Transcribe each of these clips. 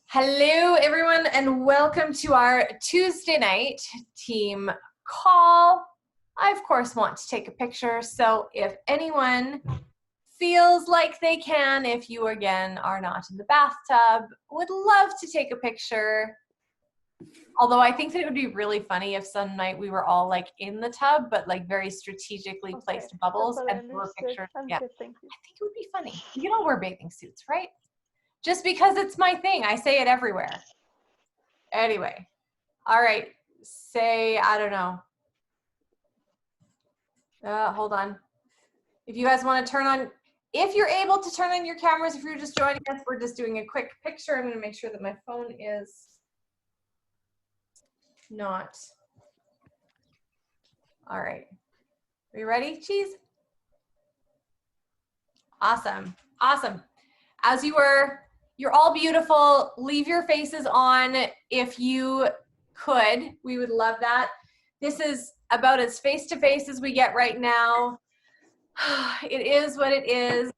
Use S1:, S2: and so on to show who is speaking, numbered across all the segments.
S1: Hello, everyone, and welcome to our Tuesday night team call. I, of course, want to take a picture, so if anyone feels like they can, if you, again, are not in the bathtub, would love to take a picture. Although I think that it would be really funny if some night we were all like in the tub, but like very strategically placed bubbles and threw a picture. Yeah,
S2: Good, thank you.
S1: I think it would be funny. We can all wear bathing suits, right? Just because it's my thing. I say it everywhere. Anyway, all right. Say, I don't know. Hold on. If you guys want to turn on, if you're able to turn on your cameras, if you're just joining us, we're just doing a quick picture. I'm going to make sure that my phone is not. All right. Are you ready, Cheese? Awesome. Awesome. As you were, you're all beautiful. Leave your faces on if you could. We would love that. This is about as face-to-face as we get right now. It is what it is.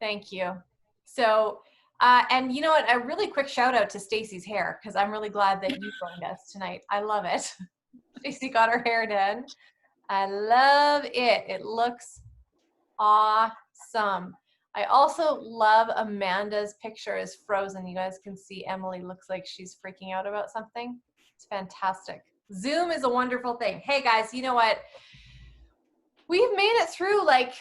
S1: Thank you. So, and you know what? A really quick shout out to Stacy's hair, because I'm really glad that you joined us tonight. I love it. Stacy got her hair done. I love it. It looks awesome. I also love Amanda's picture is frozen. You guys can see Emily looks like she's freaking out about something. It's fantastic. Zoom is a wonderful thing. Hey guys, you know what? We've made it through like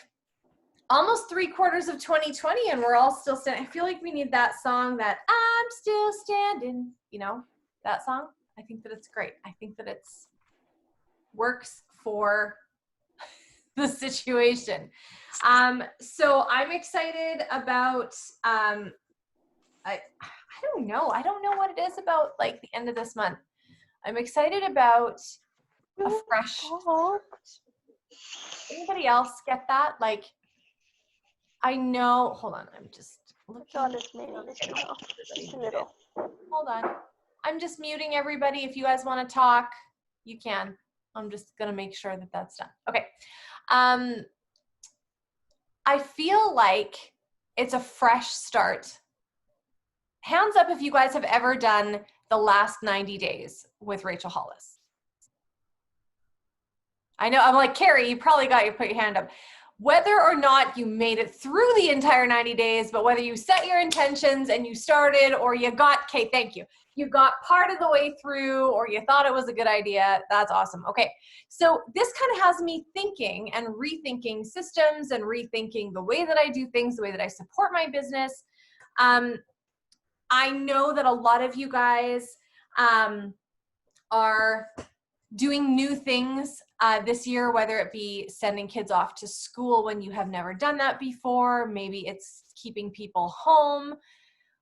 S1: almost 3/4 of 2020 and we're all still standing. I feel like we need that song, that I'm still standing, you know, that song. I think that it's great. I think that it's works for the situation. So I'm excited about, I don't know. I don't know what it is about like the end of this month. I'm excited about a fresh. Anybody else get that? Like, I know, hold on, I'm just looking. Hold on. I'm just muting everybody. If you guys want to talk, you can. I'm just going to make sure that that's done. Okay. I feel like it's a fresh start. Hands up if you guys have ever done the last 90 days with Rachel Hollis. I know, I'm like, Carrie, you probably put your hand up. Whether or not you made it through the entire 90 days, but whether you set your intentions and you started or you got, Kate, thank you. You got part of the way through or you thought it was a good idea, that's awesome. Okay, so this kind of has me thinking and rethinking systems and rethinking the way that I do things, the way that I support my business. I know that a lot of you guys are doing new things this year, whether it be sending kids off to school when you have never done that before. Maybe it's keeping people home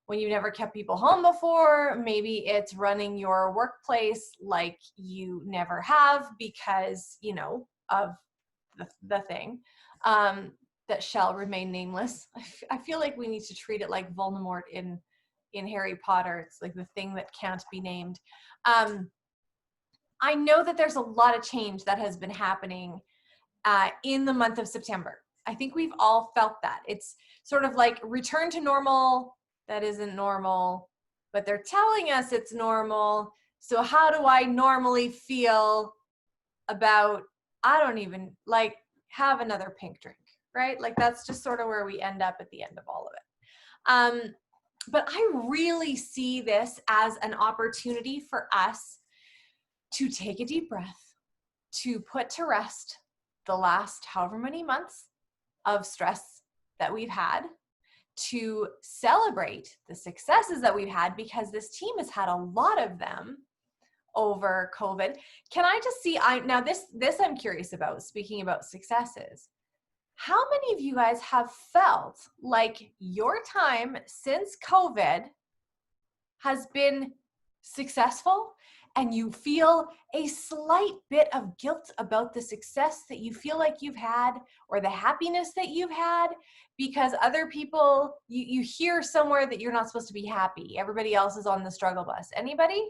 S1: when you've never kept people home before. Maybe it's running your workplace like you never have because, you know, of the thing that shall remain nameless. I feel like we need to treat it like Voldemort in Harry Potter. It's like the thing that can't be named. I know that there's a lot of change that has been happening in the month of September. I think we've all felt that. It's sort of like return to normal. That isn't normal, but they're telling us it's normal. So how do I normally feel about, I don't even like have another pink drink, right? Like that's just sort of where we end up at the end of all of it. But I really see this as an opportunity for us to take a deep breath, to put to rest the last however many months of stress that we've had, to celebrate the successes that we've had, because this team has had a lot of them over COVID. Can I just see, now this I'm curious about, speaking about successes. How many of you guys have felt like your time since COVID has been successful and you feel a slight bit of guilt about the success that you feel like you've had or the happiness that you've had because other people, you hear somewhere that you're not supposed to be happy. Everybody else is on the struggle bus. Anybody?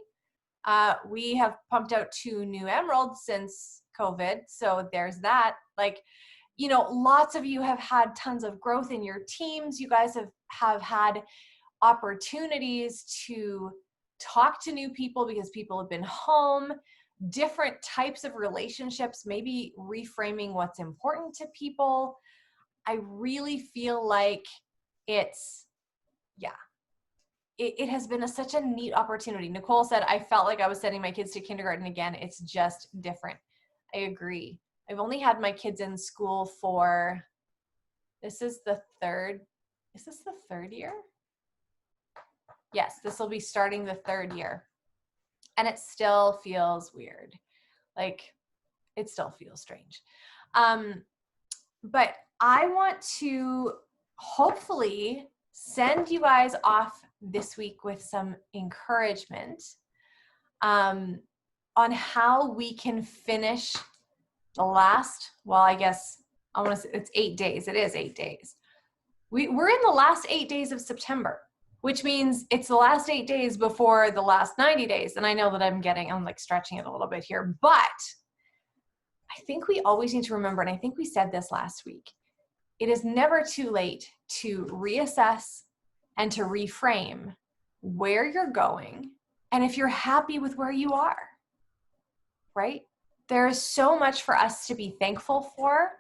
S1: We have pumped out 2 new emeralds since COVID. So there's that. Like, you know, lots of you have had tons of growth in your teams. You guys have had opportunities to talk to new people because people have been home, different types of relationships, maybe reframing what's important to people. I really feel like it's, yeah, it has been such a neat opportunity. Nicole said, I felt like I was sending my kids to kindergarten again. It's just different. I agree. I've only had my kids in school for, is this the third year? Yes, this will be starting the third year. And it still feels weird. Like, it still feels strange. But I want to hopefully send you guys off this week with some encouragement on how we can finish the last, well, I guess I want to say it's 8 days. It is 8 days. We're in the last 8 days of September, which means it's the last 8 days before the last 90 days. And I know that I'm like stretching it a little bit here, but I think we always need to remember, and I think we said this last week, it is never too late to reassess and to reframe where you're going and if you're happy with where you are, right? There is so much for us to be thankful for,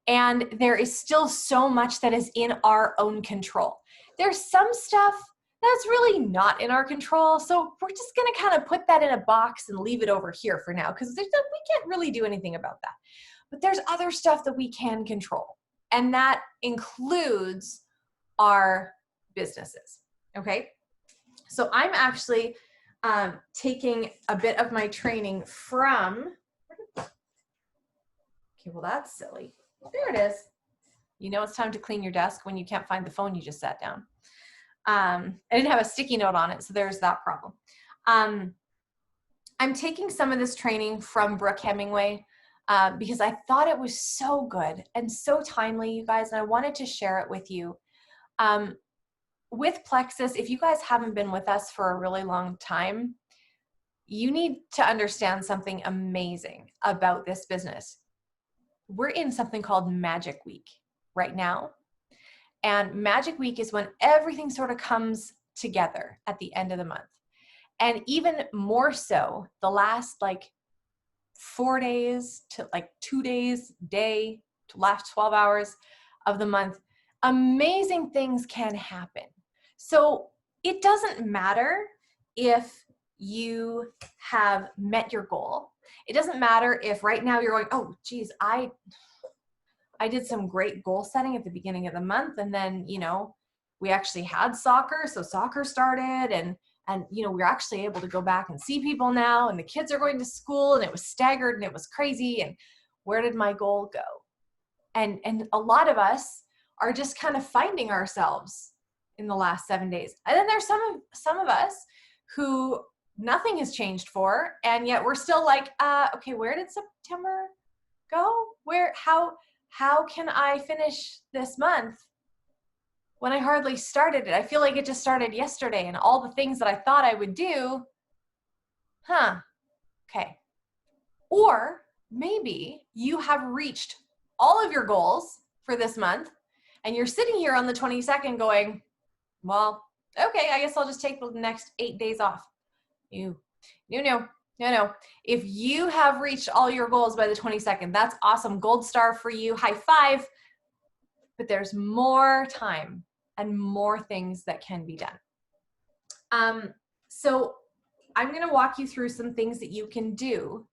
S1: and there is still so much that is in our own control. There's some stuff that's really not in our control, so we're just going to kind of put that in a box and leave it over here for now, because we can't really do anything about that. But there's other stuff that we can control, and that includes our businesses, okay? So I'm actually taking a bit of my training from, okay, well, that's silly. There it is. You know it's time to clean your desk when you can't find the phone you just sat down. I didn't have a sticky note on it, so there's that problem. I'm taking some of this training from Brooke Hemingway because I thought it was so good and so timely, you guys, and I wanted to share it with you. With Plexus, if you guys haven't been with us for a really long time, you need to understand something amazing about this business. We're in something called Magic Week right now. And Magic Week is when everything sort of comes together at the end of the month. And even more so, the last like 4 days to like 2 days, day to last 12 hours of the month, amazing things can happen. So it doesn't matter if you have met your goal. It doesn't matter if right now you're going, oh, geez, I did some great goal setting at the beginning of the month. And then, you know, we actually had soccer. So soccer started and, you know, we're actually able to go back and see people now, and the kids are going to school, and it was staggered and it was crazy. And where did my goal go? And a lot of us are just kind of finding ourselves in the last 7 days. And then there's some of us who nothing has changed for, and yet we're still like, okay, where did September go? How can I finish this month when I hardly started it? I feel like it just started yesterday, and all the things that I thought I would do, okay. Or maybe you have reached all of your goals for this month, and you're sitting here on the 22nd going, well, okay, I guess I'll just take the next 8 days off. No. If you have reached all your goals by the 22nd, that's awesome. Gold star for you. High five. But there's more time and more things that can be done. So I'm going to walk you through some things that you can do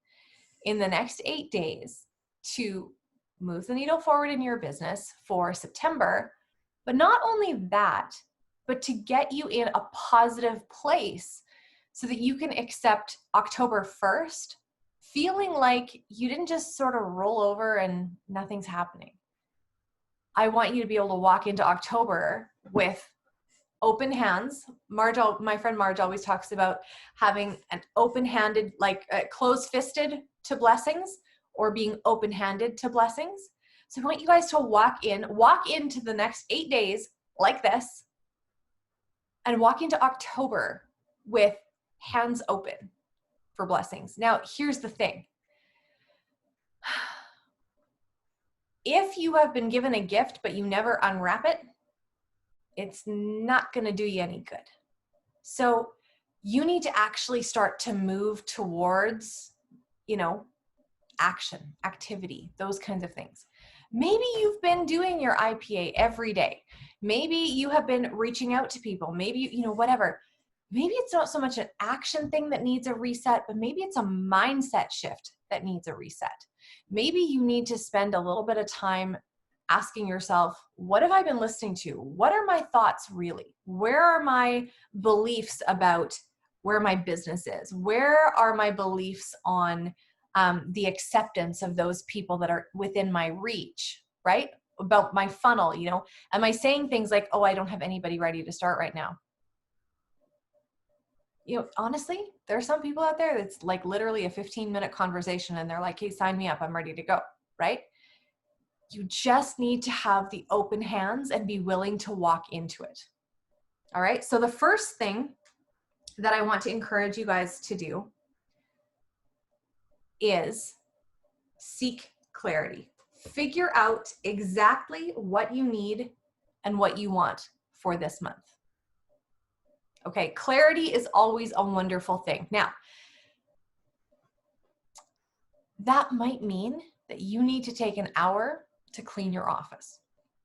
S1: in the next 8 days to move the needle forward in your business for September. But not only that, but to get you in a positive place so that you can accept October 1st, feeling like you didn't just sort of roll over and nothing's happening. I want you to be able to walk into October with open hands. My friend Marge always talks about having an open-handed, like closed-fisted to blessings, or being open-handed to blessings. So I want you guys to walk into the next 8 days like this, and walk into October with hands open for blessings. Now, here's the thing. If you have been given a gift, but you never unwrap it, it's not going to do you any good. So you need to actually start to move towards, action, activity, those kinds of things. Maybe you've been doing your IPA every day. Maybe you have been reaching out to people. Maybe, whatever. Maybe it's not so much an action thing that needs a reset, but maybe it's a mindset shift that needs a reset. Maybe you need to spend a little bit of time asking yourself, what have I been listening to? What are my thoughts really? Where are my beliefs about where my business is? Where are my beliefs on the acceptance of those people that are within my reach, right? About my funnel, am I saying things like, oh, I don't have anybody ready to start right now? Honestly, there are some people out there that's like literally a 15-minute conversation and they're like, hey, sign me up. I'm ready to go, right? You just need to have the open hands and be willing to walk into it. All right. So the first thing that I want to encourage you guys to do is seek clarity. Figure out exactly what you need and what you want for this month. Okay. Clarity is always a wonderful thing. Now, that might mean that you need to take an hour to clean your office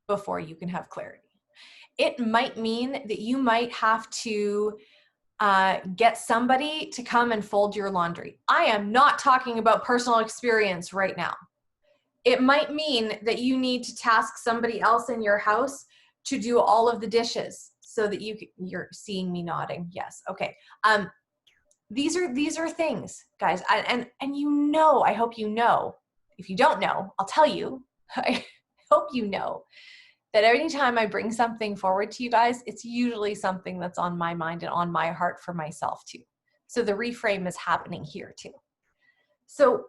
S1: before you can have clarity. It might mean that you might have to get somebody to come and fold your laundry. I am not talking about personal experience right now. It might mean that you need to task somebody else in your house to do all of the dishes so that you're seeing me nodding. Yes. Okay. These are things, guys. And I hope you know, if you don't know, I'll tell you, I hope you know that anytime I bring something forward to you guys, it's usually something that's on my mind and on my heart for myself too. So the reframe is happening here too. So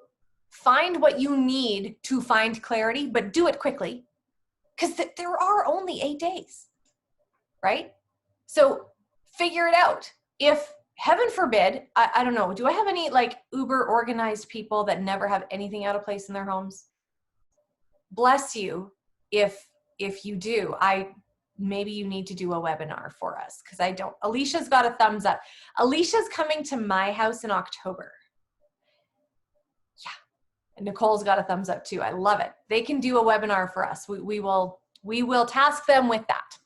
S1: find what you need to find clarity, but do it quickly because there are only 8 days, right? So figure it out. If heaven forbid, I don't know, do I have any like uber organized people that never have anything out of place in their homes? Bless you if you do. Maybe you need to do a webinar for us because I don't. Alicia's got a thumbs up. Alicia's coming to my house in October. Yeah. And Nicole's got a thumbs up too. I love it. They can do a webinar for us. We will task them with that.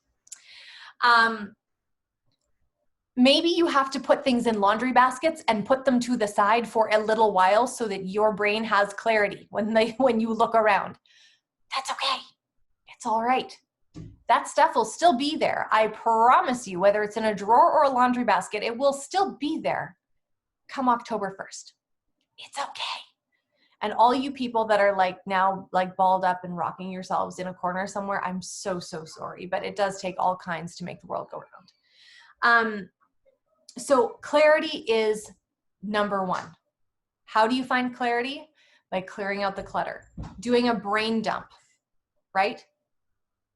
S1: Maybe you have to put things in laundry baskets and put them to the side for a little while so that your brain has clarity when you look around. That's okay. It's all right. That stuff will still be there. I promise you, whether it's in a drawer or a laundry basket, it will still be there come October 1st. It's okay. And all you people that are like now like balled up and rocking yourselves in a corner somewhere, I'm so sorry, but it does take all kinds to make the world go round. So clarity is number one. How do you find clarity? By clearing out the clutter, doing a brain dump, right?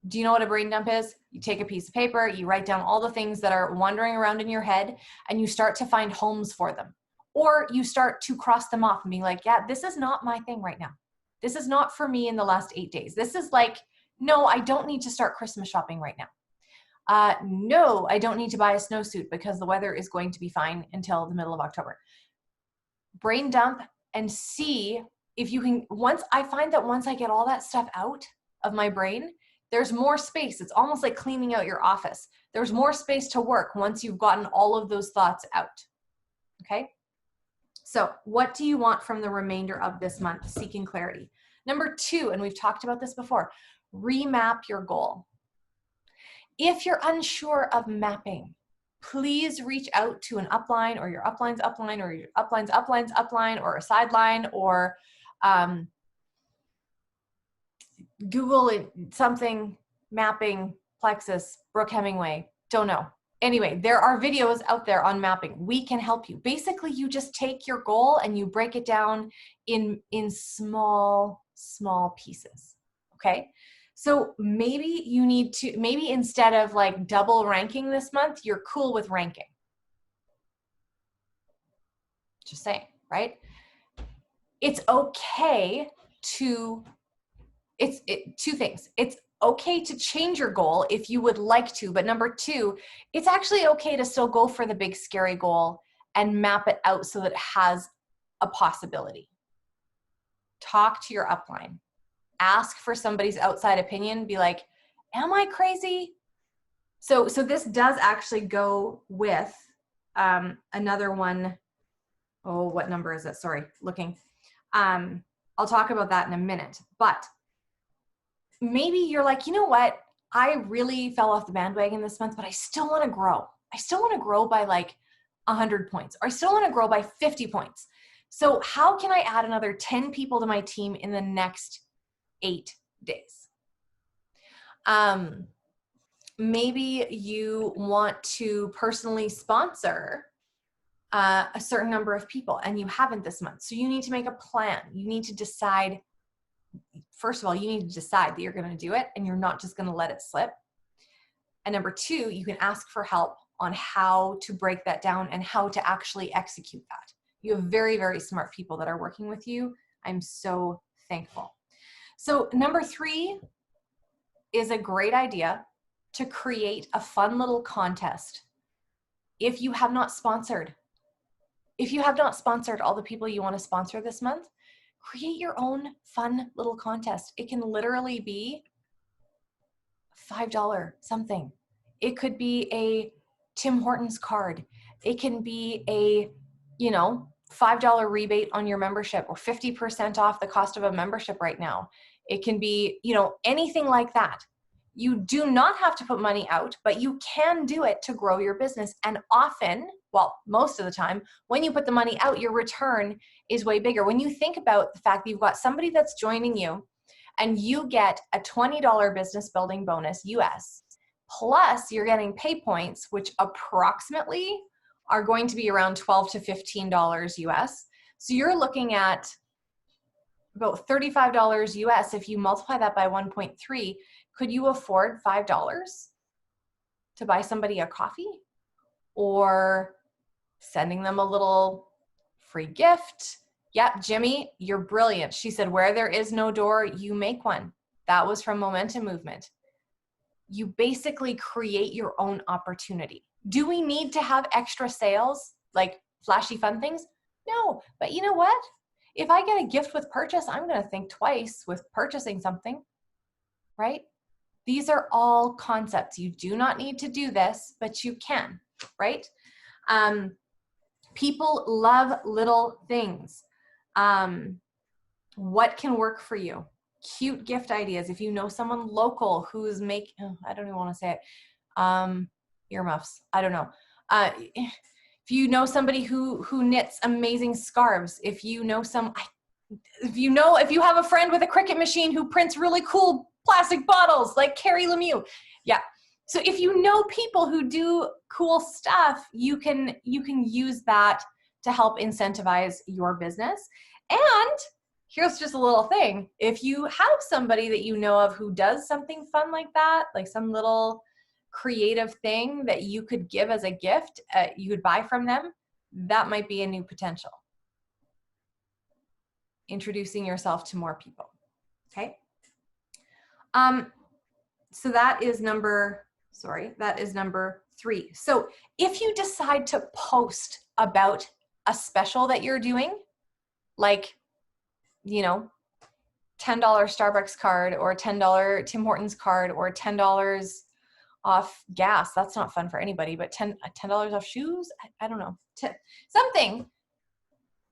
S1: Do you know what a brain dump is? You take a piece of paper, you write down all the things that are wandering around in your head, and you start to find homes for them. Or you start to cross them off and be like, yeah, this is not my thing right now. This is not for me in the last 8 days. This is like, no, I don't need to start Christmas shopping right now. No, I don't need to buy a snowsuit because the weather is going to be fine until the middle of October. Brain dump and see if you can, I find that once I get all that stuff out of my brain, there's more space. It's almost like cleaning out your office. There's more space to work once you've gotten all of those thoughts out. Okay? So what do you want from the remainder of this month? Seeking clarity. Number 2, and we've talked about this before, remap your goal. If you're unsure of mapping, please reach out to an upline or your upline's upline or your upline's upline or a sideline or Google it, something, mapping, Plexus, Brooke Hemingway, don't know. Anyway, there are videos out there on mapping. We can help you. Basically, you just take your goal and you break it down in small pieces, okay? So maybe you need to, maybe instead of like double ranking this month, you're cool with ranking. Just saying, right? It's okay to, two things. It's okay to change your goal if you would like to. But number two, it's actually okay to still go for the big scary goal and map it out so that it has a possibility. Talk to your upline. Ask for somebody's outside opinion. Be like, am I crazy? So this does actually go with another one. Oh, what number is it? Sorry, looking. I'll talk about that in a minute. But maybe you're like, you know what? I really fell off the bandwagon this month, but I still want to grow. I still want to grow by like 100 points, or I still want to grow by 50 points. So how can I add another 10 people to my team in the next 8 days? Maybe you want to personally sponsor a certain number of people and you haven't this month. So you need to make a plan. You need to decide. First of all, you need to decide that you're going to do it and you're not just going to let it slip. And number two, you can ask for help on how to break that down and how to actually execute that. You have very, very smart people that are working with you. I'm so thankful. So number three is a great idea to create a fun little contest. If you have not sponsored all the people you want to sponsor this month, create your own fun little contest. It can literally be $5 something. It could be a Tim Hortons card. It can be a, $5 rebate on your membership, or 50% off the cost of a membership right now. It can be, anything like that. You do not have to put money out, but you can do it to grow your business. And often, well, most of the time, when you put the money out, your return is way bigger. When you think about the fact that you've got somebody that's joining you and you get a $20 business building bonus US, plus you're getting pay points, which approximately are going to be around $12 to $15 US. So you're looking at about $35 US. If you multiply that by 1.3, could you afford $5 to buy somebody a coffee, or sending them a little free gift? Yep, Jimmy, you're brilliant. She said, where there is no door, you make one. That was from Momentum Movement. You basically create your own opportunity. Do we need to have extra sales, like flashy fun things? No, but you know what? If I get a gift with purchase, I'm going to think twice with purchasing something, right? These are all concepts. You do not need to do this, but you can, right? People love little things. What can work for you? Cute gift ideas. If you know someone local who's I don't even want to say it. Earmuffs. I don't know. If you know somebody who knits amazing scarves, if you have a friend with a Cricut machine who prints really cool plastic bottles like Carrie Lemieux. Yeah. So if you know people who do cool stuff, you can use that to help incentivize your business. And here's just a little thing. If you have somebody that you know of who does something fun like that, like some little creative thing that you could give as a gift, you could buy from them, that might be a new potential. Introducing yourself to more people. Okay. So that is number 3. So if you decide to post about a special that you're doing, like, $10 Starbucks card, or $10 Tim Hortons card, or $10 off gas. That's not fun for anybody, but $10 off shoes. I don't know. Something.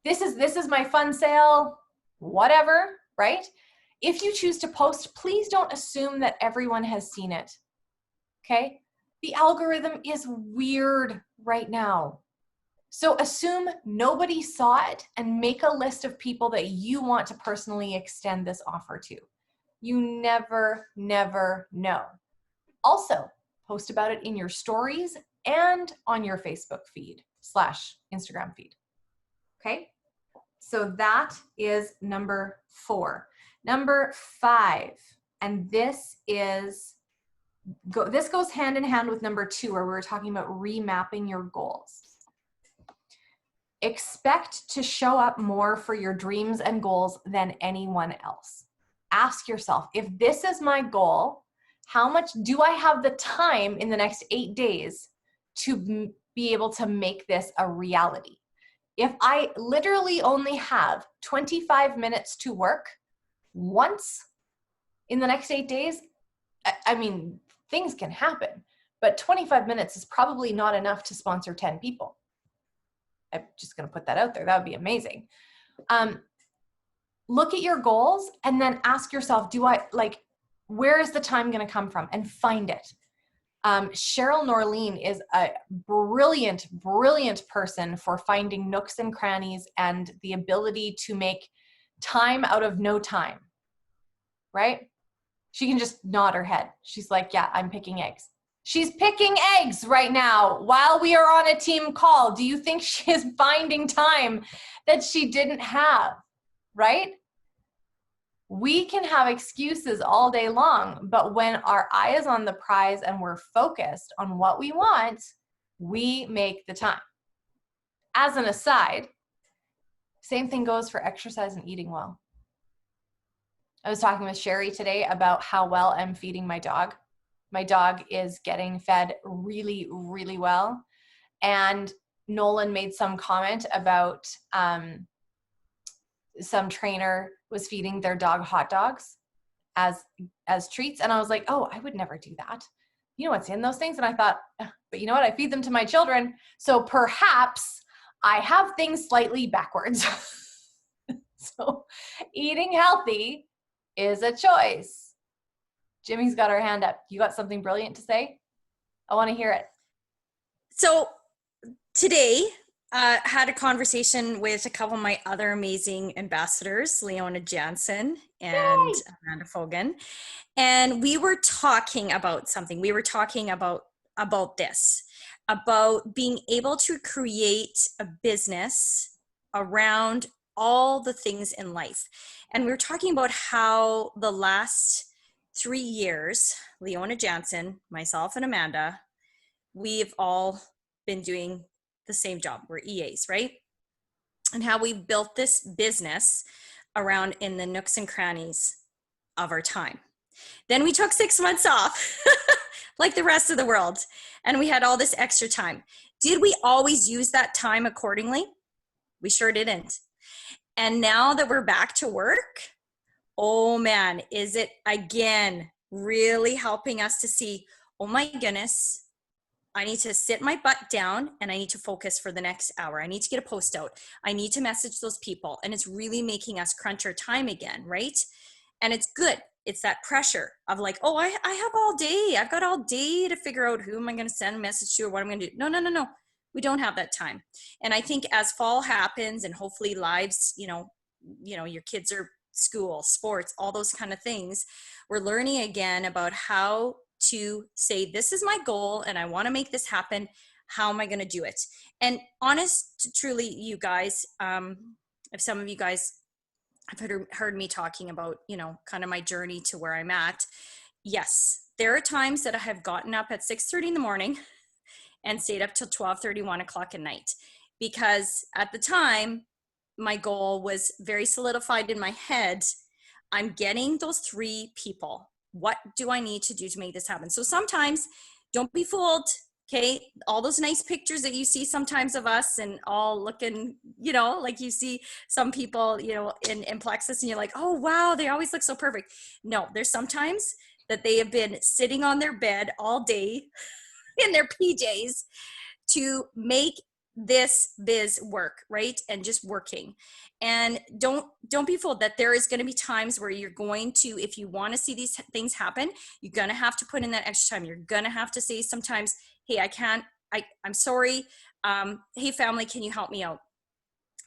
S1: This is my fun sale, whatever, right? If you choose to post, please don't assume that everyone has seen it. Okay? The algorithm is weird right now. So assume nobody saw it and make a list of people that you want to personally extend this offer to. You never know. Also, post about it in your stories and on your Facebook feed / Instagram feed. Okay? So that is number 4. Number 5, and this goes hand in hand with number 2, where we were talking about remapping your goals. Expect to show up more for your dreams and goals than anyone else. Ask yourself, if this is my goal, how much do I have the time in the next 8 days to be able to make this a reality? If I literally only have 25 minutes to work once in the next 8 days, I mean, things can happen, but 25 minutes is probably not enough to sponsor 10 people. I'm just going to put that out there. That would be amazing. Look at your goals and then ask yourself, where is the time going to come from? And find it. Cheryl Norleen is a brilliant, brilliant person for finding nooks and crannies and the ability to make time out of no time, right? She can just nod her head. She's like, yeah, I'm picking eggs. She's picking eggs right now while we are on a team call. Do you think she is finding time that she didn't have, right? We can have excuses all day long, but when our eye is on the prize and we're focused on what we want, we make the time. As an aside, same thing goes for exercise and eating well. I was talking with Sherry today about how well I'm feeding my dog. My dog is getting fed really, really well. And Nolan made some comment about some trainer was feeding their dog hot dogs as treats. And I was like, oh, I would never do that. You know what's in those things? And I thought, but you know what? I feed them to my children. So perhaps I have things slightly backwards. So eating healthy is a choice. Jimmy's got her hand up. You got something brilliant to say? I want to hear it.
S2: So today, had a conversation with a couple of my other amazing ambassadors, Leona Jansen and
S1: Yay!
S2: Amanda Fogan. And we were talking about something. We were talking about this, about being able to create a business around all the things in life. And we were talking about how the last 3 years, Leona Jansen, myself, and Amanda, we've all been doing the same job. We're EAs, right? And how we built this business around in the nooks and crannies of our time. Then we took 6 months off, like the rest of the world, and we had all this extra time. Did we always use that time accordingly? We sure didn't. And now that we're back to work, oh man, is it again really helping us to see, oh my goodness, I need to sit my butt down and I need to focus for the next hour. I need to get a post out. I need to message those people. And it's really making us crunch our time again, right? And it's good. It's that pressure of like, oh, I have all day. I've got all day to figure out who am I going to send a message to or what I'm going to do. No. We don't have that time. And I think as fall happens and hopefully lives, your kids are school, sports, all those kind of things, we're learning again about how to say, this is my goal and I want to make this happen. How am I going to do it? And honest, truly, you guys, if some of you guys have heard me talking about, kind of my journey to where I'm at. Yes, there are times that I have gotten up at 6:30 in the morning and stayed up till 12:30, 1 o'clock at night, because at the time, my goal was very solidified in my head. I'm getting those 3 people. What do I need to do to make this happen? So sometimes don't be fooled. Okay. All those nice pictures that you see sometimes of us and all looking, like you see some people, in Plexus and you're like, oh, wow, they always look so perfect. No, there's sometimes that they have been sitting on their bed all day in their PJs to make this biz work, right? And just working. And don't be fooled that there is going to be times where you're going to, if you want to see these things happen, you're going to have to put in that extra time. You're going to have to say sometimes, hey, I'm sorry. Hey, family, can you help me out?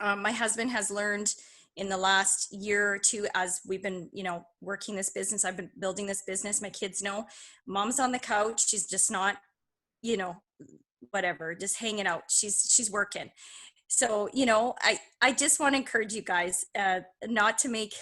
S2: My husband has learned in the last year or two, as we've been, working this business, I've been building this business. My kids know mom's on the couch. She's just not, whatever, just hanging out. She's working. So, I just want to encourage you guys, not to make,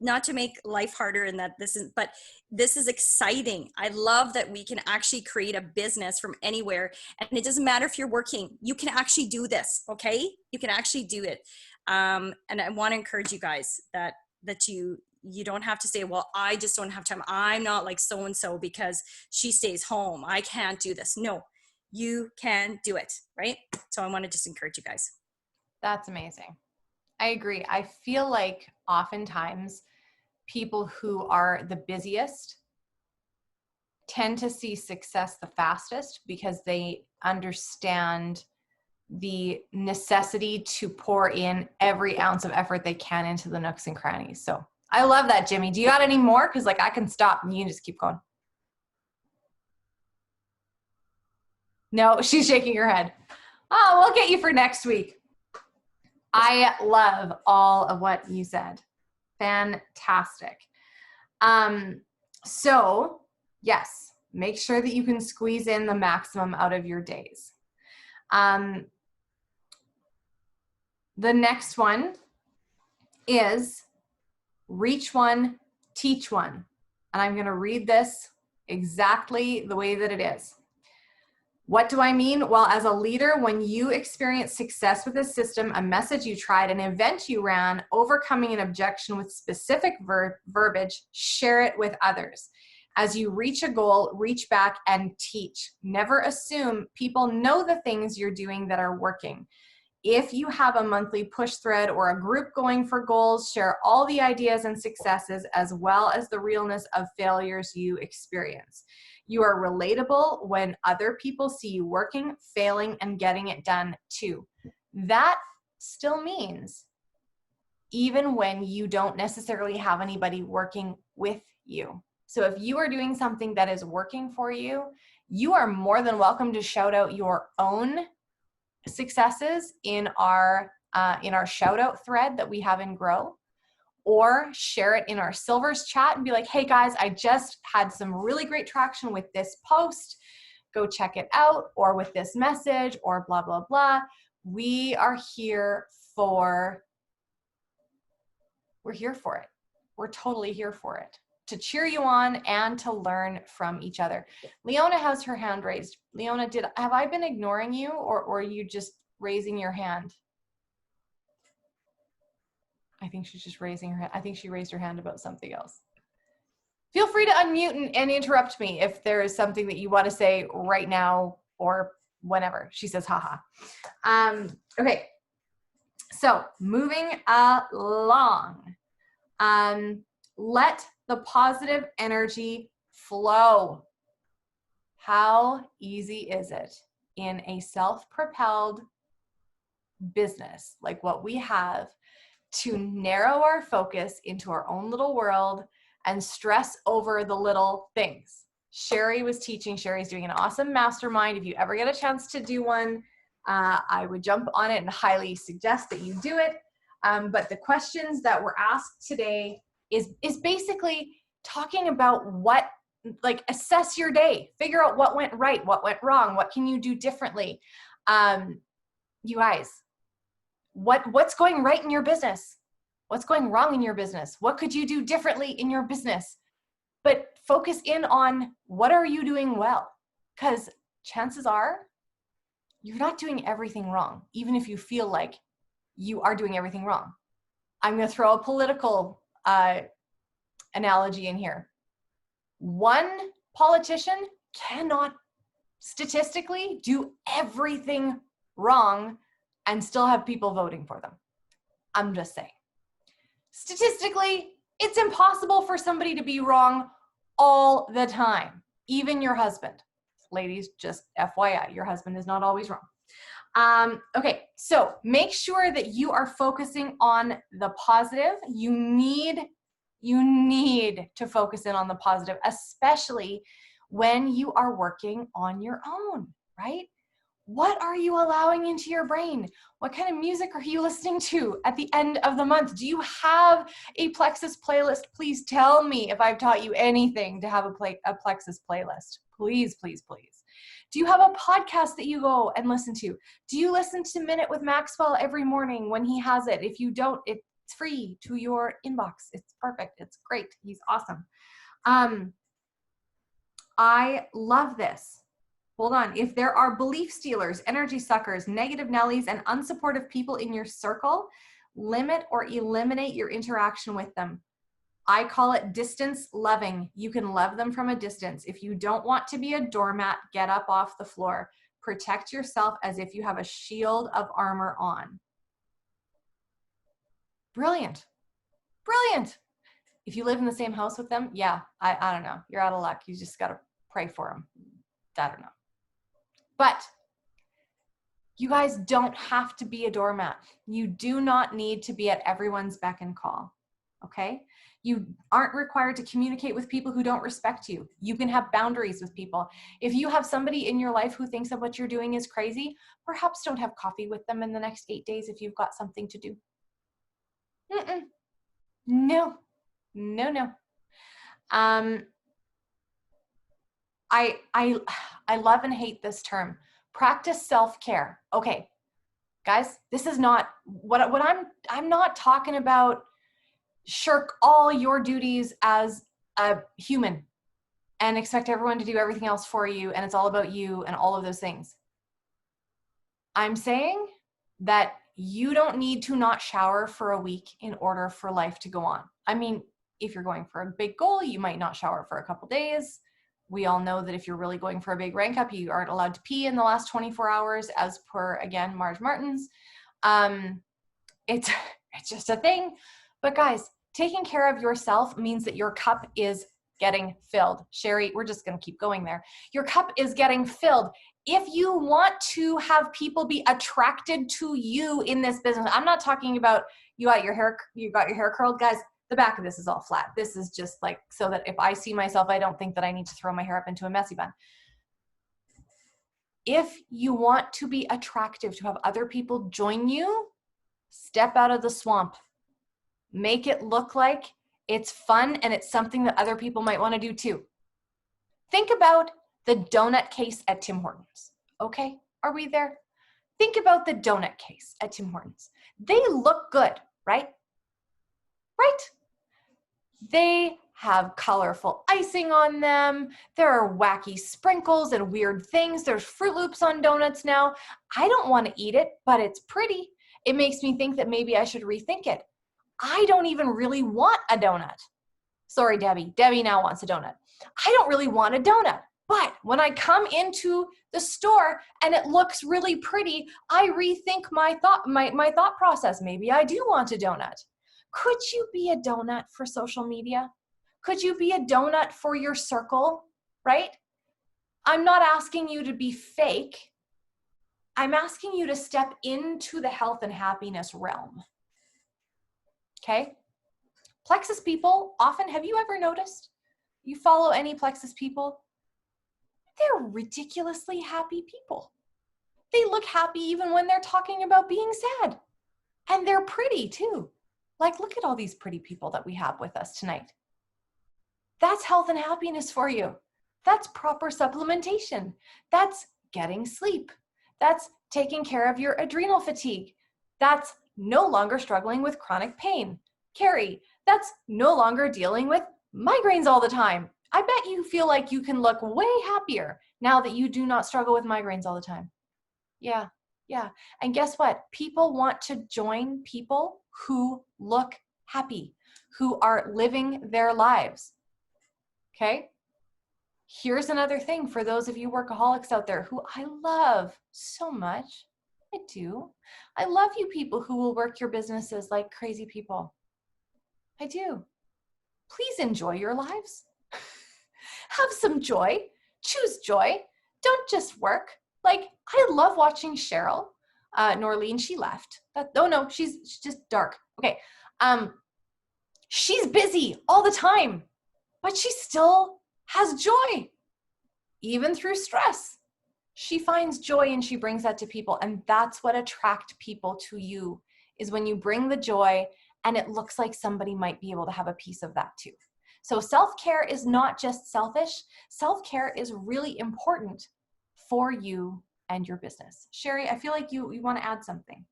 S2: not to make life harder, and that but this is exciting. I love that we can actually create a business from anywhere, and it doesn't matter if you're working, you can actually do this. Okay. You can actually do it. And I want to encourage you guys that you You don't have to say, well, I just don't have time. I'm not like so-and-so because she stays home. I can't do this. No, you can do it, right? So I want to just encourage you guys.
S1: That's amazing. I agree. I feel like oftentimes people who are the busiest tend to see success the fastest because they understand the necessity to pour in every ounce of effort they can into the nooks and crannies. So I love that, Jimmy. Do you got any more? Because like I can stop and you can just keep going. No, she's shaking her head. Oh, we'll get you for next week. I love all of what you said. Fantastic. So yes, make sure that you can squeeze in the maximum out of your days. The next one is reach one, teach one. And I'm going to read this exactly the way that it is. What do I mean? Well, as a leader, when you experience success with a system, a message you tried, an event you ran, overcoming an objection with specific verbiage, share it with others. As you reach a goal, reach back and teach. Never assume people know the things you're doing that are working. If you have a monthly push thread or a group going for goals, share all the ideas and successes as well as the realness of failures you experience. You are relatable when other people see you working, failing, and getting it done too. That still means even when you don't necessarily have anybody working with you. So if you are doing something that is working for you, you are more than welcome to shout out your own successes in our shout out thread that we have in Grow, or share it in our Silvers chat and be like, hey guys, I just had some really great traction with this post. Go check it out, or with this message, or blah, blah, blah. We're here for it. We're totally here for it. To cheer you on and to learn from each other. Leona has her hand raised. Leona, have I been ignoring you, or are you just raising your hand? I think she's just raising her hand. I think she raised her hand about something else. Feel free to unmute and interrupt me if there is something that you want to say right now or whenever. She says, haha. Okay. So moving along. Let the positive energy flow. How easy is it in a self-propelled business like what we have to narrow our focus into our own little world and stress over the little things? Sherry was teaching. Sherry's doing an awesome mastermind. If you ever get a chance to do one, I would jump on it and highly suggest that you do it. But the questions that were asked today is basically talking about what, like, assess your day, figure out what went right, what went wrong, what can you do differently. You guys, what's going right in your business? What's going wrong in your business? What could you do differently in your business? But focus in on what are you doing well? Because chances are you're not doing everything wrong, even if you feel like you are doing everything wrong. I'm going to throw a political analogy in here. One politician cannot statistically do everything wrong and still have people voting for them. I'm just saying. Statistically, it's impossible for somebody to be wrong all the time, even your husband. Ladies, just FYI, your husband is not always wrong. Okay, so make sure that you are focusing on the positive. You need to focus in on the positive, especially when you are working on your own, right? What are you allowing into your brain? What kind of music are you listening to at the end of the month? Do you have a Plexus playlist? Please tell me if I've taught you anything to have a Plexus playlist. Please, please, please. Do you have a podcast that you go and listen to? Do you listen to Minute with Maxwell every morning when he has it? If you don't, it's free to your inbox. It's perfect. It's great. He's awesome. I love this. Hold on. If there are belief stealers, energy suckers, negative Nellies, and unsupportive people in your circle, limit or eliminate your interaction with them. I call it distance loving. You can love them from a distance. If you don't want to be a doormat, get up off the floor. Protect yourself as if you have a shield of armor on. Brilliant. Brilliant. If you live in the same house with them, yeah, I don't know. You're out of luck. You just got to pray for them. I don't know. But you guys don't have to be a doormat. You do not need to be at everyone's beck and call. Okay? You aren't required to communicate with people who don't respect you. You can have boundaries with people. If you have somebody in your life who thinks that what you're doing is crazy, perhaps don't have coffee with them in the next 8 days if you've got something to do. No. I love and hate this term. Practice self-care. Okay, guys, this is not what I'm not talking about shirk all your duties as a human and expect everyone to do everything else for you and it's all about you and all of those things. I'm saying that you don't need to not shower for a week in order for life to go on. I mean, if you're going for a big goal, you might not shower for a couple days. We all know that if you're really going for a big rank up, you aren't allowed to pee in the last 24 hours as per, again, Marge Martins. It's just a thing. But guys, taking care of yourself means that your cup is getting filled. Sherry, we're just going to keep going there. Your cup is getting filled. If you want to have people be attracted to you in this business, I'm not talking about you got your hair curled, guys. The back of this is all flat. This is just like so that if I see myself, I don't think that I need to throw my hair up into a messy bun. If you want to be attractive, to have other people join you, step out of the swamp. Make it look like it's fun and it's something that other people might want to do too. Think about the donut case at Tim Hortons. Okay, are we there? Think about the donut case at Tim Hortons. They look good, right? Right? They have colorful icing on them. There are wacky sprinkles and weird things. There's Fruit Loops on donuts now. I don't want to eat it, but it's pretty. It makes me think that maybe I should rethink it. I don't even really want a donut. Sorry, Debbie. Debbie now wants a donut. I don't really want a donut. But when I come into the store and it looks really pretty, I rethink my thought process. Maybe I do want a donut. Could you be a donut for social media? Could you be a donut for your circle, right? I'm not asking you to be fake. I'm asking you to step into the health and happiness realm. Okay? Plexus people, often, have you ever noticed? You follow any Plexus people? They're ridiculously happy people. They look happy even when they're talking about being sad. And they're pretty too. Like, look at all these pretty people that we have with us tonight. That's health and happiness for you. That's proper supplementation. That's getting sleep. That's taking care of your adrenal fatigue. That's no longer struggling with chronic pain. Carrie, that's no longer dealing with migraines all the time. I bet you feel like you can look way happier now that you do not struggle with migraines all the time. Yeah. And guess what? People want to join people who look happy, who are living their lives. Okay? Here's another thing for those of you workaholics out there who I love so much. I do. I love you people who will work your businesses like crazy people. I do. Please enjoy your lives. Have some joy. Choose joy. Don't just work. Like, I love watching Cheryl. Norleen, she left. No, she's just dark. Okay. She's busy all the time, but she still has joy, even through stress. She finds joy and she brings that to people. And that's what attracts people to you, is when you bring the joy and it looks like somebody might be able to have a piece of that too. So self-care is not just selfish. Self-care is really important for you and your business. Sherry, I feel like you want to add something.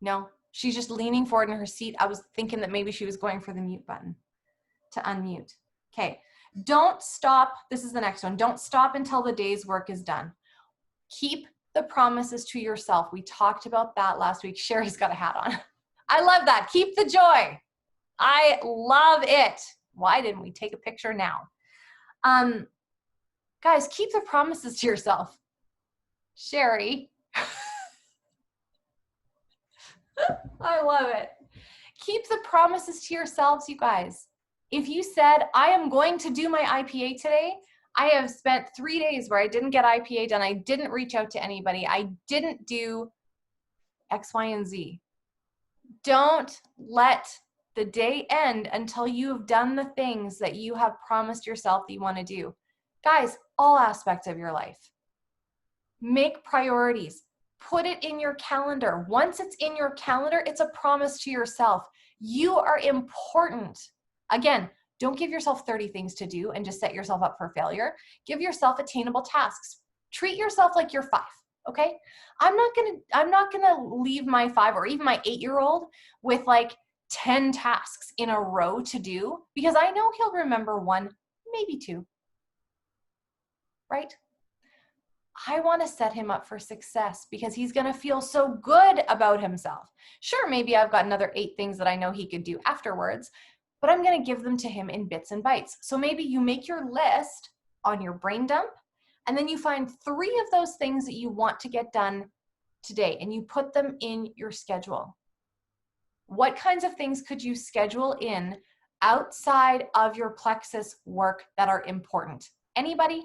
S1: No, she's just leaning forward in her seat. I was thinking that maybe she was going for the mute button to unmute. Okay, don't stop. This is the next one. Don't stop until the day's work is done. Keep the promises to yourself. We talked about that last week. Sherry's got a hat on. I love that. Keep the joy. I love it. Why didn't we take a picture now? Guys, keep the promises to yourself. Sherry. I love it. Keep the promises to yourselves, you guys. If you said, I am going to do my IPA today, I have spent 3 days where I didn't get IPA done. I didn't reach out to anybody. I didn't do X, Y, and Z. Don't let the day end until you have done the things that you have promised yourself that you want to do. Guys, all aspects of your life. Make priorities. Put it in your calendar. Once it's in your calendar, it's a promise to yourself. You are important. Again, don't give yourself 30 things to do and just set yourself up for failure. Give yourself attainable tasks. Treat yourself like you're 5, okay? I'm not gonna leave my 5 or even my 8-year-old with like 10 tasks in a row to do, because I know he'll remember 1, maybe 2, right? I want to set him up for success because he's going to feel so good about himself. Sure, maybe I've got another 8 things that I know he could do afterwards, but I'm going to give them to him in bits and bytes. So maybe you make your list on your brain dump, and then you find 3 of those things that you want to get done today, and you put them in your schedule. What kinds of things could you schedule in outside of your plexus work that are important? Anybody?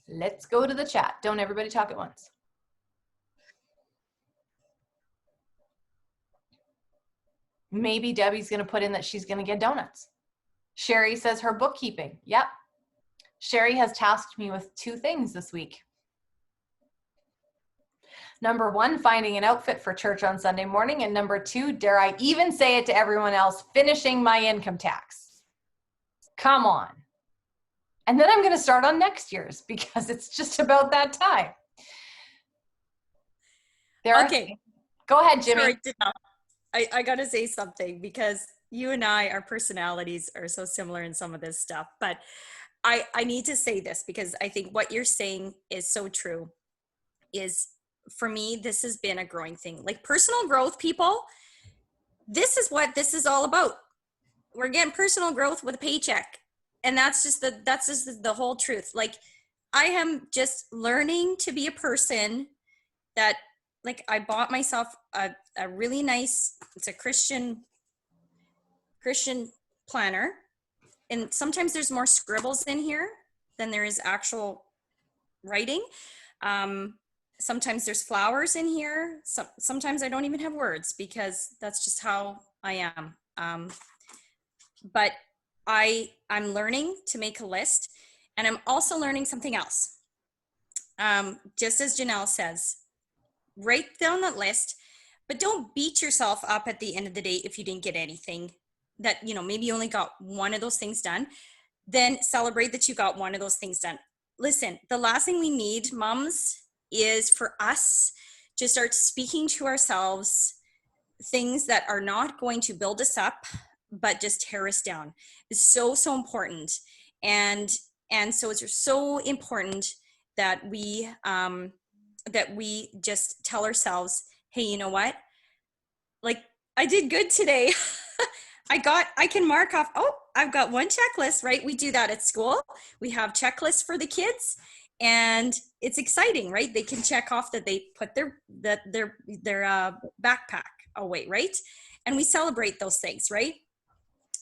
S1: Let's go to the chat. Don't everybody talk at once. Maybe Debbie's going to put in that she's going to get donuts. Sherry says her bookkeeping. Yep. Sherry has tasked me with 2 things this week. Number 1, finding an outfit for church on Sunday morning. And number 2, dare I even say it to everyone else, finishing my income tax. Come on. And then I'm going to start on next year's because it's just about that time. Okay. Go ahead, Jimmy.
S2: Sorry, I got to say something because you and our personalities are so similar in some of this stuff. But I need to say this because I think what you're saying is so true. Is for me, this has been a growing thing. Like personal growth, people, this is what this is all about. We're getting personal growth with a paycheck. And that's just the whole truth. Like I am just learning to be a person that, like, I bought myself a really nice, it's a Christian planner. And sometimes there's more scribbles in here than there is actual writing. Sometimes there's flowers in here. Sometimes I don't even have words because that's just how I am. But I'm learning to make a list, and I'm also learning something else. Just as Janelle says, write down that list, but don't beat yourself up at the end of the day if you didn't get anything that, maybe you only got one of those things done. Then celebrate that you got one of those things done. Listen, the last thing we need, moms, is for us to start speaking to ourselves things that are not going to build us up, but just tear us down. It's so important. And so it's so important that we just tell ourselves, hey, you know what? Like, I did good today. I can mark off, I've got one checklist, right? We do that at school. We have checklists for the kids, and it's exciting, right? They can check off that they put their backpack away, right? And we celebrate those things, right?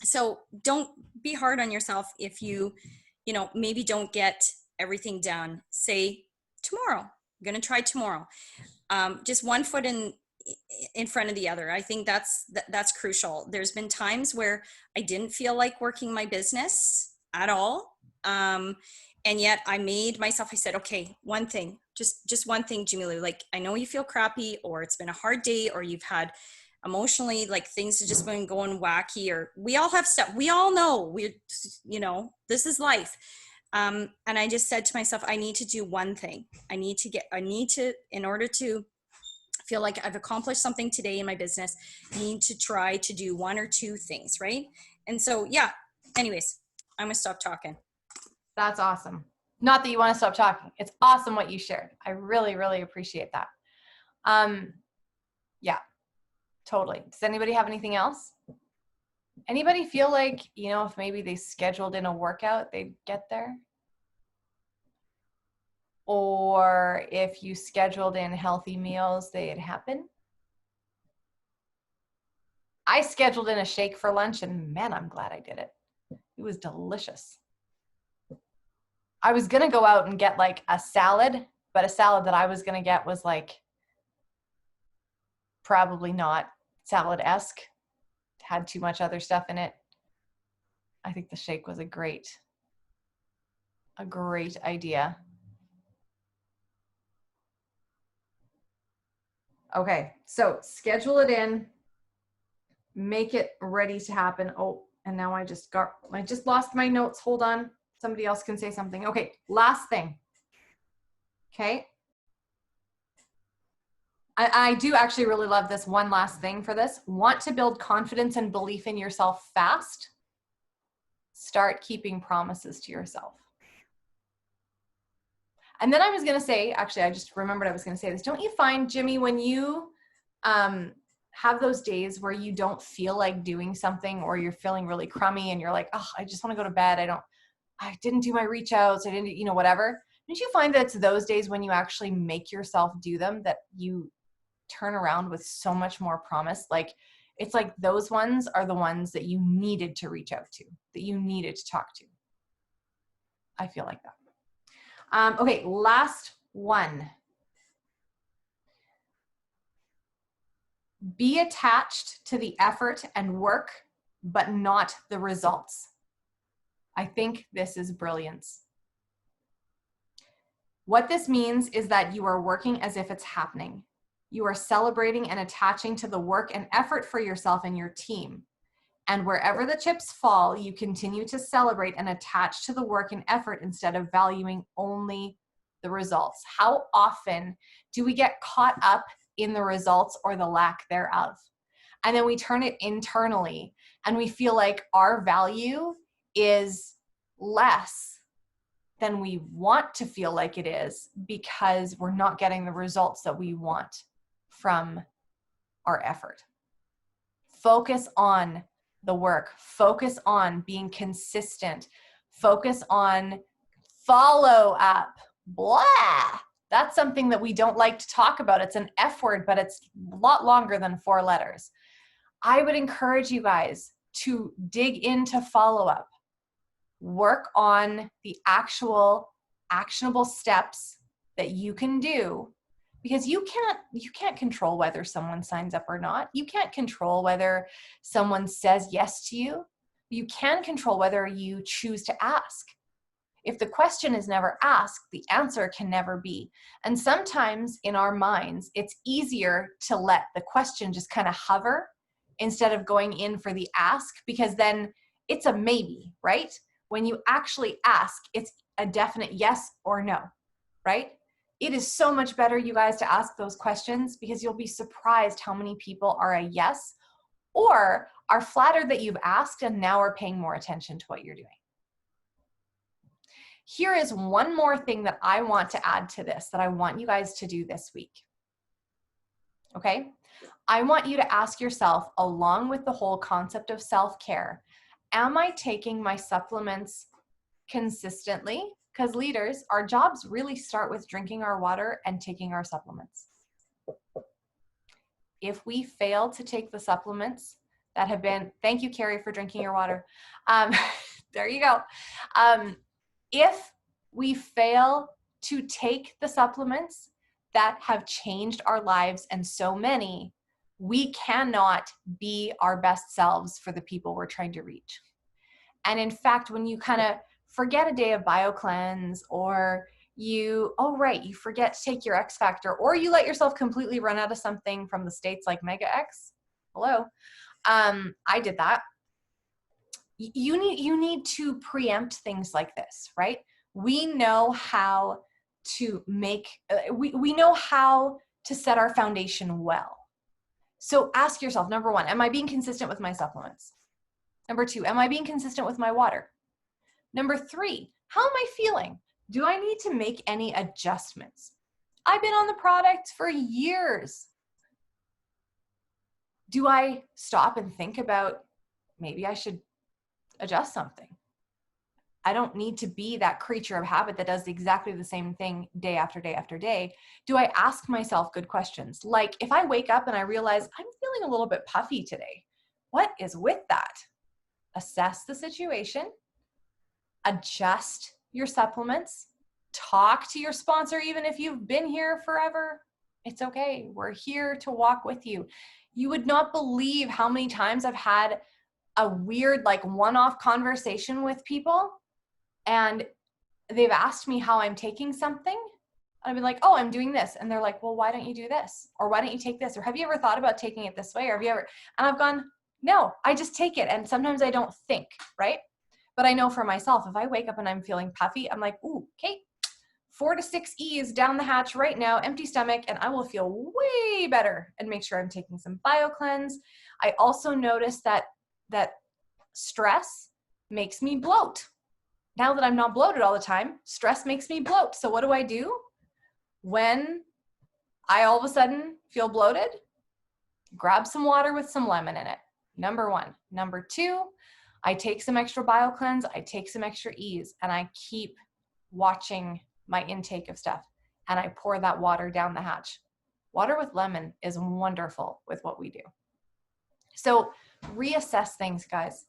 S2: So don't be hard on yourself if you maybe don't get everything done. Say tomorrow, I'm going to try tomorrow. Just one foot in front of the other. I think that's crucial. There's been times where I didn't feel like working my business at all. And yet I made myself, I said, okay, one thing, just one thing, Jamila, like, I know you feel crappy, or it's been a hard day, or you've had emotionally, like, things have just been going wacky, or we all have stuff. We all know this is life. And I just said to myself, I need to do one thing. In order to feel like I've accomplished something today in my business, I need to try to do 1 or 2 things, right? And so, yeah, anyways, I'm gonna stop talking.
S1: That's awesome. Not that you want to stop talking. It's awesome what you shared. I really, really appreciate that. Yeah, totally. Does anybody have anything else? Anybody feel like, you know, if maybe they scheduled in a workout, they'd get there? Or if you scheduled in healthy meals, they'd happen? I scheduled in a shake for lunch, and man, I'm glad I did it. It was delicious. I was going to go out and get like a salad, but a salad that I was going to get was like probably not salad-esque. Had too much other stuff in it. I think the shake was a great idea. Okay, so schedule it in, make it ready to happen. Oh, and now I just lost my notes. Hold on. Somebody else can say something. Okay, last thing. Okay. I do actually really love this one last thing for this. Want to build confidence and belief in yourself fast? Start keeping promises to yourself. And then I was going to say, actually, I just remembered I was going to say this. Don't you find, Jimmy, when you have those days where you don't feel like doing something, or you're feeling really crummy and you're like, oh, I just want to go to bed. I didn't do my reach outs. I didn't, you know, whatever. Don't you find that it's those days when you actually make yourself do them that you turn around with so much more promise? Like, it's like those ones are the ones that you needed to reach out to, that you needed to talk to. I feel like that. Okay, last one. Be attached to the effort and work, but not the results. I think this is brilliance. What this means is that you are working as if it's happening. You are celebrating and attaching to the work and effort for yourself and your team. And wherever the chips fall, you continue to celebrate and attach to the work and effort instead of valuing only the results. How often do we get caught up in the results or the lack thereof? And then we turn it internally and we feel like our value is less than we want to feel like it is because we're not getting the results that we want from our effort. Focus on the work. Focus on being consistent. Focus on follow up. Blah. That's something that we don't like to talk about. It's an F word, but it's a lot longer than 4 letters. I would encourage you guys to dig into follow up. Work on the actual actionable steps that you can do, because you can't control whether someone signs up or not. You can't control whether someone says yes to you. You can control whether you choose to ask. If the question is never asked, the answer can never be. And sometimes in our minds, it's easier to let the question just kind of hover instead of going in for the ask, because then it's a maybe, right? When you actually ask, it's a definite yes or no, right? It is so much better, you guys, to ask those questions, because you'll be surprised how many people are a yes or are flattered that you've asked and now are paying more attention to what you're doing. Here is one more thing that I want to add to this, that I want you guys to do this week. Okay? I want you to ask yourself, along with the whole concept of self-care, am I taking my supplements consistently? Because leaders, our jobs really start with drinking our water and taking our supplements. If we fail to take the supplements that have been, thank you, Carrie, for drinking your water. There you go. If we fail to take the supplements that have changed our lives, and so many, we cannot be our best selves for the people we're trying to reach. And in fact, when you kind of forget a day of BioCleanse, or you forget to take your X Factor, or you let yourself completely run out of something from the States like Mega X. Hello. I did that. You need to preempt things like this, right? We know how to we know how to set our foundation well. So ask yourself, number 1, am I being consistent with my supplements? Number 2, am I being consistent with my water? Number 3, how am I feeling? Do I need to make any adjustments? I've been on the product for years. Do I stop and think about maybe I should adjust something? I don't need to be that creature of habit that does exactly the same thing day after day after day. Do I ask myself good questions? Like if I wake up and I realize I'm feeling a little bit puffy today, what is with that? Assess the situation, adjust your supplements, talk to your sponsor, even if you've been here forever. It's okay. We're here to walk with you. You would not believe how many times I've had a weird, like one-off conversation with people and they've asked me how I'm taking something. I've been like, oh, I'm doing this. And they're like, well, why don't you do this? Or why don't you take this? Or have you ever thought about taking it this way? Or have you ever, and I've gone, no, I just take it. And sometimes I don't think, right? But I know for myself, if I wake up and I'm feeling puffy, I'm like, ooh, okay, 4 to 6 E's down the hatch right now, empty stomach, and I will feel way better and make sure I'm taking some BioCleanse. I also notice that stress makes me bloat. Now that I'm not bloated all the time, stress makes me bloat. So what do? When I all of a sudden feel bloated, grab some water with some lemon in it. Number 1. Number 2, I take some extra BioCleanse, I take some extra E's, and I keep watching my intake of stuff. And I pour that water down the hatch. Water with lemon is wonderful with what we do. So reassess things, guys.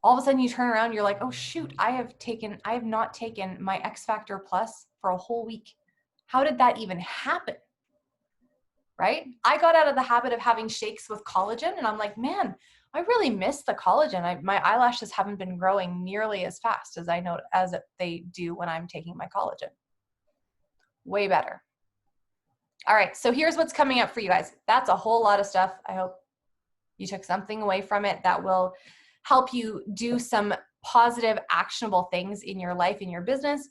S1: All of a sudden you turn around, you're like, oh shoot, I have not taken my X Factor Plus for a whole week. How did that even happen? Right? I got out of the habit of having shakes with collagen and I'm like, man, I really miss the collagen. My eyelashes haven't been growing nearly as fast as as they do when I'm taking my collagen. Way better. All right, so here's what's coming up for you guys. That's a whole lot of stuff. I hope you took something away from it that will help you do some positive, actionable things in your life, in your business.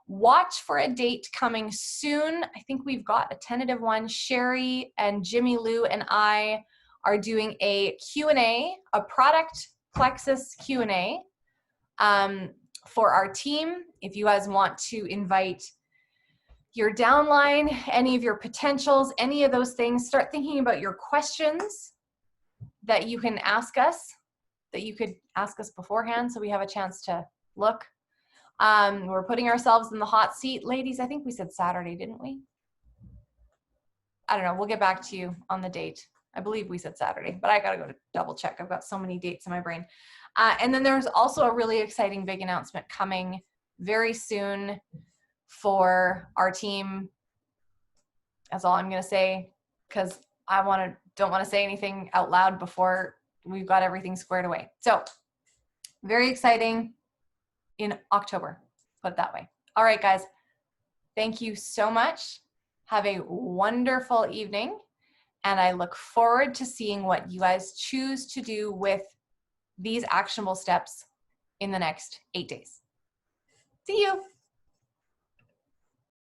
S1: Watch for a date coming soon. I think we've got a tentative one. Sherry and Jimmy Lou and I are doing a Q&A, a product plexus Q&A for our team. If you guys want to invite your downline, any of your potentials, any of those things, start thinking about your questions that you can ask us, that you could ask us beforehand so we have a chance to look. We're putting ourselves in the hot seat. Ladies, I think we said Saturday, didn't we? I don't know. We'll get back to you on the date. I believe we said Saturday, but I got to go to double check. I've got so many dates in my brain. And then there's also a really exciting big announcement coming very soon for our team. That's all I'm going to say because I don't want to say anything out loud before we've got everything squared away. So very exciting in October, put it that way. All right, guys, thank you so much. Have a wonderful evening. And I look forward to seeing what you guys choose to do with these actionable steps in the next 8 days. See you.